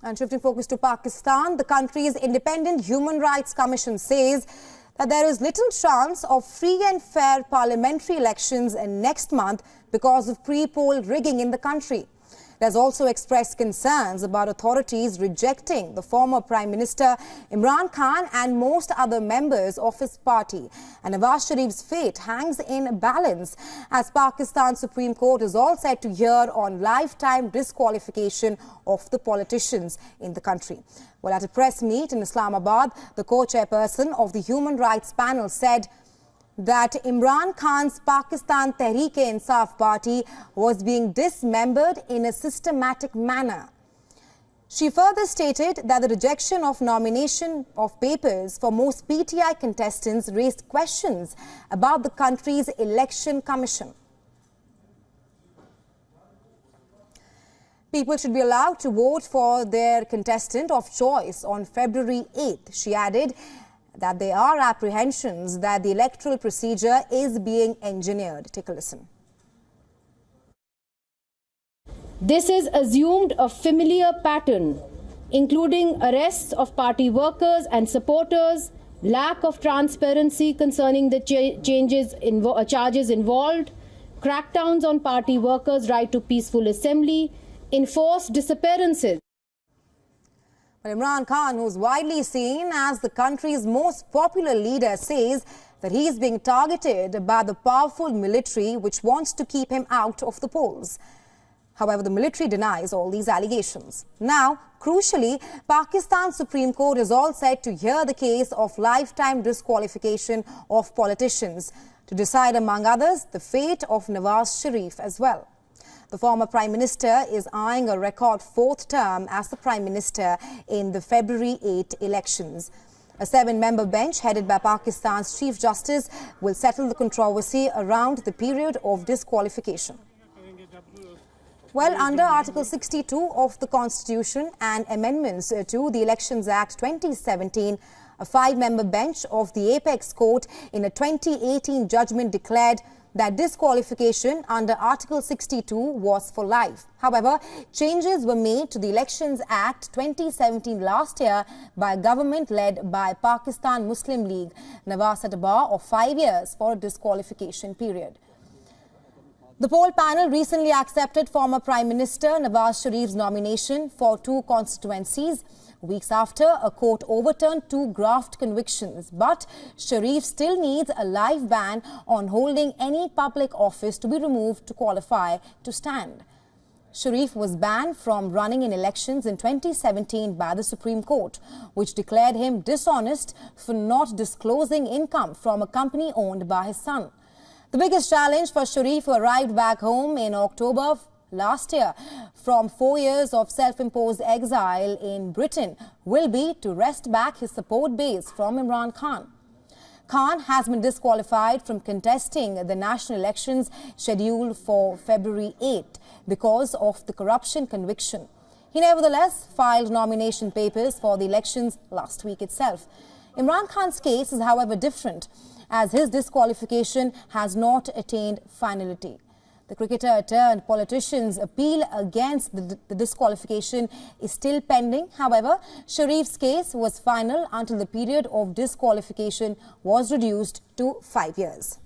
And shifting focus to Pakistan, the country's Independent Human Rights Commission says that there is little chance of free and fair parliamentary elections next month because of pre-poll rigging in the country. It has also expressed concerns about authorities rejecting the former Prime Minister Imran Khan and most other members of his party. And Nawaz Sharif's fate hangs in balance as Pakistan's Supreme Court is all set to hear on lifetime disqualification of the politicians in the country. Well, at a press meet in Islamabad, the co-chairperson of the Human Rights Panel said that Imran Khan's Pakistan Tahreek-e-Insaf party was being dismembered in a systematic manner. She further stated that the rejection of nomination of papers for most PTI contestants raised questions about the country's election commission. People should be allowed to vote for their contestant of choice on February 8th. She added that there are apprehensions that the electoral procedure is being engineered. Take a listen. This is assumed a familiar pattern, including arrests of party workers and supporters, lack of transparency concerning the charges involved, crackdowns on party workers' right to peaceful assembly, enforced disappearances. But Imran Khan, who is widely seen as the country's most popular leader, says that he is being targeted by the powerful military which wants to keep him out of the polls. However, the military denies all these allegations. Now, crucially, Pakistan's Supreme Court is all set to hear the case of lifetime disqualification of politicians to decide, among others, the fate of Nawaz Sharif as well. The former Prime Minister is eyeing a record fourth term as the Prime Minister in the February 8 elections. A 7-member bench headed by Pakistan's Chief Justice will settle the controversy around the period of disqualification. Well, under Article 62 of the Constitution and amendments to the Elections Act 2017, a 5-member bench of the Apex Court in a 2018 judgment declared that disqualification under Article 62 was for life. However, changes were made to the Elections Act 2017 last year by a government led by Pakistan Muslim League. Nawaz set a bar of 5 years for a disqualification period. The poll panel recently accepted former Prime Minister Nawaz Sharif's nomination for 2 constituencies, weeks after a court overturned 2 graft convictions. But Sharif still needs a life ban on holding any public office to be removed to qualify to stand. Sharif was banned from running in elections in 2017 by the Supreme Court, which declared him dishonest for not disclosing income from a company owned by his son. The biggest challenge for Sharif, who arrived back home in October last year from 4 years of self-imposed exile in Britain, will be to wrest back his support base from Imran Khan. Khan has been disqualified from contesting the national elections scheduled for February 8 because of the corruption conviction. He nevertheless filed nomination papers for the elections last week itself. Imran Khan's case is, however, different, as his disqualification has not attained finality. The cricketer turned politician's appeal against the disqualification is still pending. However, Sharif's case was final until the period of disqualification was reduced to 5 years.